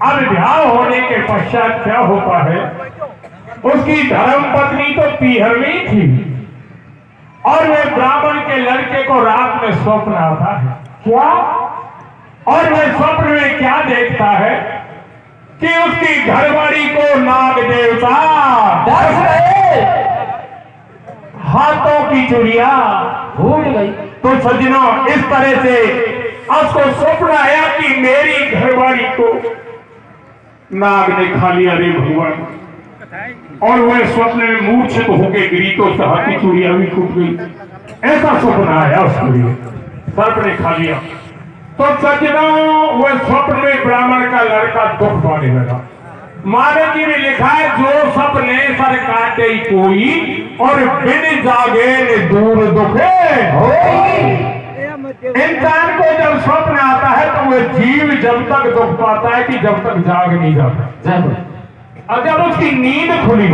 अब ब्याह होने के पश्चात क्या होता है, उसकी धर्म पत्नी तो पीहरनी थी और वे ब्राह्मण के लड़के को रात में स्वप्न आता है। क्या? और वह स्वप्न में क्या देखता है कि उसकी घरवाली को नाग देवता हाथों की चुड़िया भूल गई। तो सज्जनों, इस तरह से उसको स्वप्न आया कि मेरी घरवाली को नाग ने खा लिया रे भगवान, और वह स्वप्न में मूर्छित होकर गिरी तो हाथ की चूड़िया भी टूट गई। ऐसा स्वप्न आया उसके लिए, सर्प ने खा लिया। तो सज्जनों, वह स्वप्न में ब्राह्मण का लड़का दुख पाने लगा। मानव जी में लिखा है, जो सपने सर काटे कोई और बिन जागे ने दूर दुखे होई। इंसान को जब स्वप्न आता है तो वह जीव जब तक दुख पाता है कि जब तक जाग नहीं जाता। और जब उसकी नींद खुली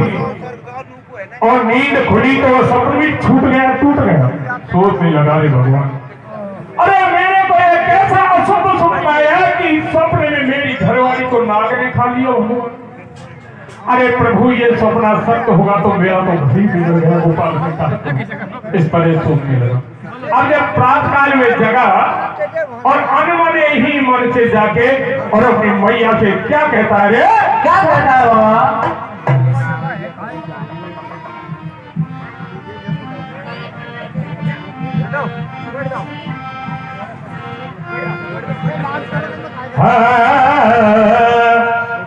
और नींद खुली तो वह स्वप्न भी छूट गया, टूट गया। सोचने लगा रे भगवान, अरे मेरे को एक ऐसा अशुभ स्वप्न आया कि स्वप्न में मेरी घरवाली को नाग ने खा लिया हो। अरे प्रभु, ये सपना सत्य होगा तो मेरा तो घी बिगड़ गया गोपाल का। इस तरह सोचने लगा। अब जब प्रातः काल में जगा और अनमने ही मन से जाके और अपनी मैया से क्या कहता है रे? क्या कहता है बाबा?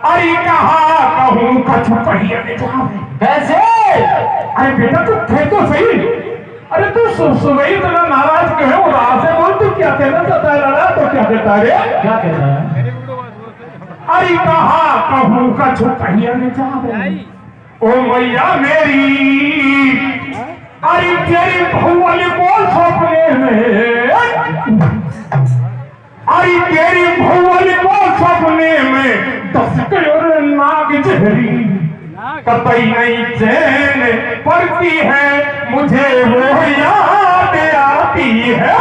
अरे कहा कहूँ कछु कहिए कैसे? अरे बेटा तू थे तो सही। अरे तू सुबह इतना नाराज क्यों है? उदास से बोल, तू क्या कहना चाहता है लाला? तो क्या कहता है? क्या कहता है? अरे कहा कहूँ कछु कहिए ओ मैया मेरी, अरे तेरी भगवान को सपने में, अरे तेरी भगवान को सपने में दस करोड़ नाग जहरी, कतई नहीं चैन पड़ती है मुझे वो याद आती है,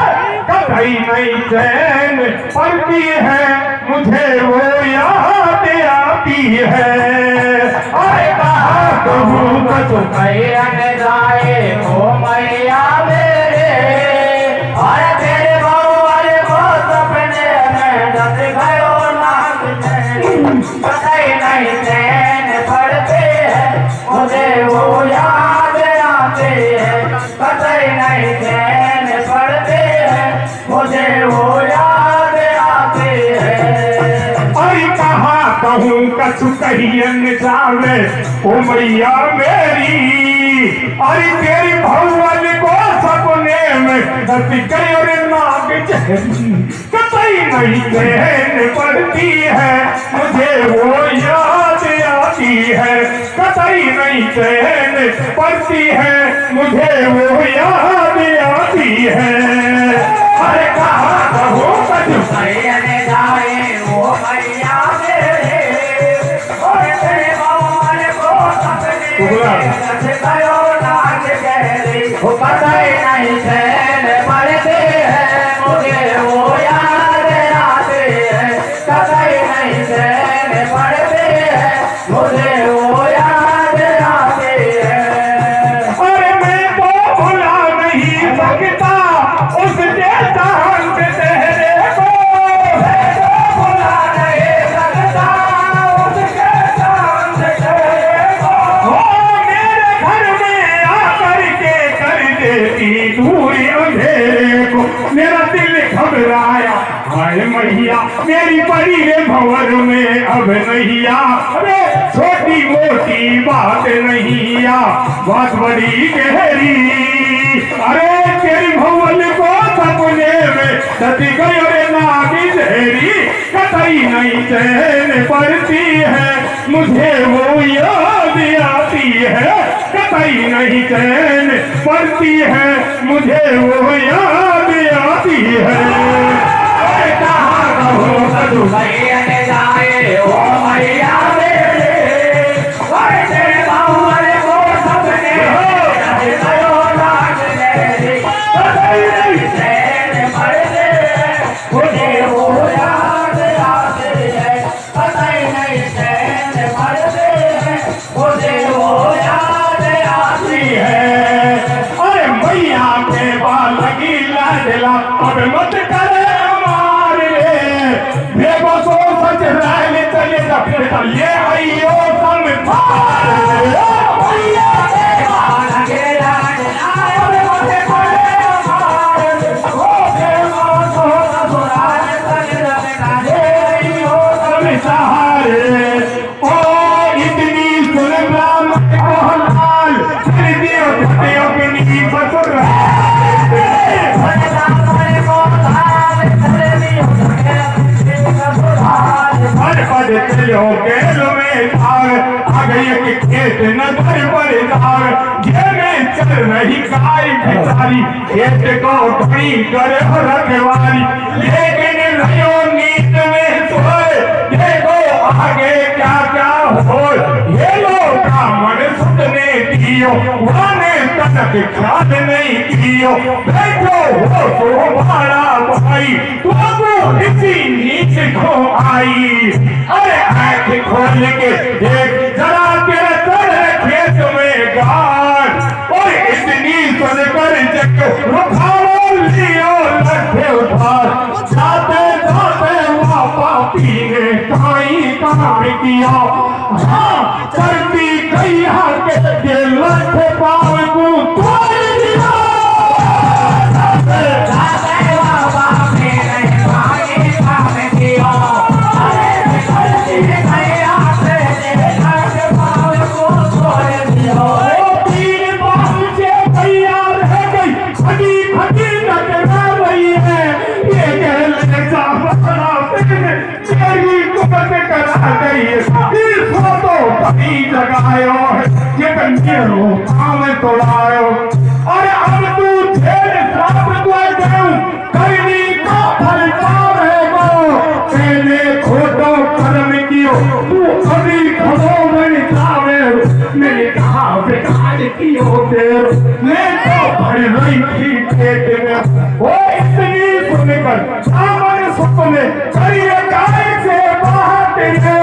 कतई नहीं चैन पड़ती है मुझे वो याद आती है। अरे कहा कहूँ कछु कहिए जाए ओ मैया मेरे, अरे तेरे भगवान को सपने में दस करोड़ नाग जहरी, कतई नहीं चैन पड़ते मुझे वो याद आते हैं, कतई नहीं चैन पड़ते हैं मुझे वो याद आते हैं। अरे कहा कहूँ कछु कहिए जावे ओ मैया मेरी, अरे तेरी भगवान को सपने में दस करोड़ नाग जहरी, कतई नहीं चैन पड़ती है मुझे वो याद आती है, कतई नहीं चैन पड़ती है मुझे वो याद आती है। अरे कहा कहूँ कछु कहिए जाए ओ मैया मेरे, और तेरे भगवान को सपने में दस करोड़ नाग जहरी, कतई नहीं चैन पड़ते हैं मुझे वो याद आते हैं, कतई नहीं चैन पड़ते हैं मुझे वो याद आते हैं। अरे मैं तो भुला नहीं सकता उस जैसा हंस तेरे को, मैं तो भुला नहीं सकता उस जैसा हंस तेरे को, ओ मेरे घर में आकर के कर देती दूरी अंधेरे को, मेरा दिल घबराया हाय मैया मेरी परी रे भंवर में अब नैया। अरे छोटी मोटी बात नहीं या बात बड़ी गहरी, अरे तेरी भंवर को सपने में सती गयो रे नाग जहरी, कतई नहीं चैन पड़ती है मुझे वो याद आती है, कतई नहीं चैन पड़ती है मुझे वो याद आती है। कहाँ कहूँ कछु कहिए जाए ओ मैया मेरे, और तेरे भगवान को सपने में दस करोड़ नाग जहरी, कतई नहीं चैन पड़ते हैं मुझे वो याद आते हैं, चलिए आइयो संसार भैया देवा लगे लाज लाए मोटे बड़े मार ओ देवा सोना सुराज तन रखा आइयो संसार ओ इतनी सुलगाम कोहलाल फिर दियो दियो अपनी बसुर चलो खेल में आ गई कि खेत नजर पर दाग ये में चल रही गाय बेचारी खेत को ढोई करे रखवारी लेकिन रहो नींद में सोए देखो आगे क्या क्या हो ये लोग का मन सुनने दियो वाने तनक ख्याल नहीं कियो बैठो हो तो हमारा भाई तुमको इसी नीच को आई अरे आँख खोल के देख जरा तेरे तेरे खेत में गान और इतनी सुनकर जग रुखाओ लियो लठे उठार जाते जाते वहाँ पापी ने काई काम किया हाँ चलती कैया के लठे पाव को तोड़ दिया लगायो ये कंजरो काम तोड़ायो और अब तू जेल साथ को देऊ करनी का फल पावेगो तेने खोटो कर्म कियो तू अभी खड़ो में जावे मैंने कहा बेकार कियो देर मैं तो भर रही थी पेट में वो इतनी सुनकर सामने सपने करिए गाय से बाहर तेरे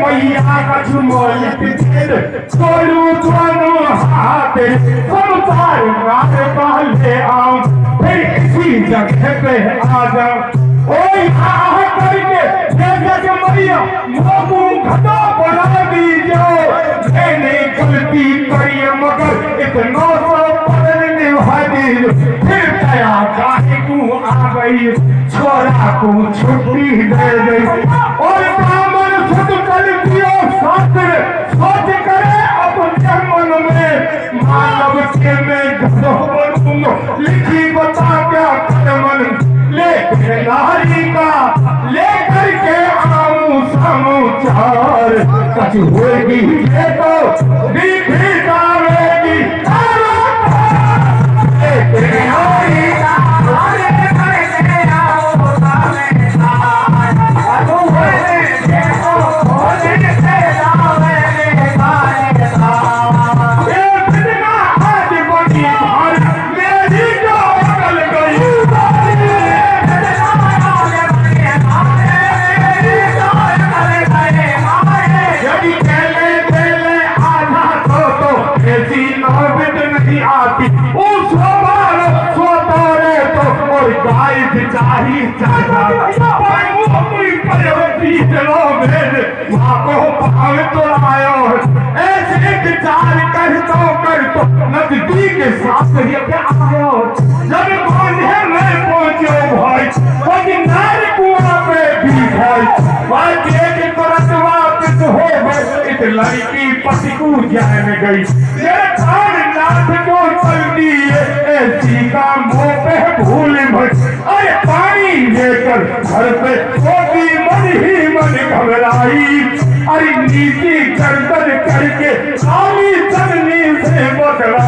मैया का झुमोल पिछेद सोलू दोनों हाथ संसार मार पहले आओ फिर इसी जगह पे आ जाओ ओ यहाँ करके जैसे मैया मोमू घटा बना दीजो मैंने गलती करी मगर इतना सा पढ़ने वाली फिर दया काहे को आ गई छोरा को छुट्टी दे गई और कामन सुध कर दियो शास्त्र सोच करे अपने मन में मानव के में घटो बनूंगा लिखी बता क्या मन लेकर नारी का लेकर के आऊं समाचार कच होगी ये तो दीदी जावेगी लेकर नारी का नजदीक साथ ही क्या आयो जब बांधे में पहुंचो भाई कोई नार कुआं पे भी भाई भाई एक तुरंत वापस हो गए इस लड़की पति को जाए में गई ये कान नाथ को चलती है ऐसी का मुंह पे भूल भर अरे पानी लेकर घर पे सोती मन ही मन घबराई अरे नीति गर्दन करके आली चलनी से बदला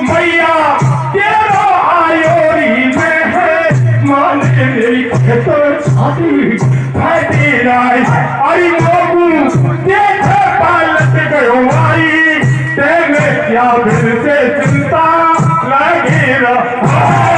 मैया तेरा आयोरी में है मान मेरी तो छाती फैटी राय अरे लोगू देखे पालत गयो आई तेरे क्या दिल से चिंता लगी रहा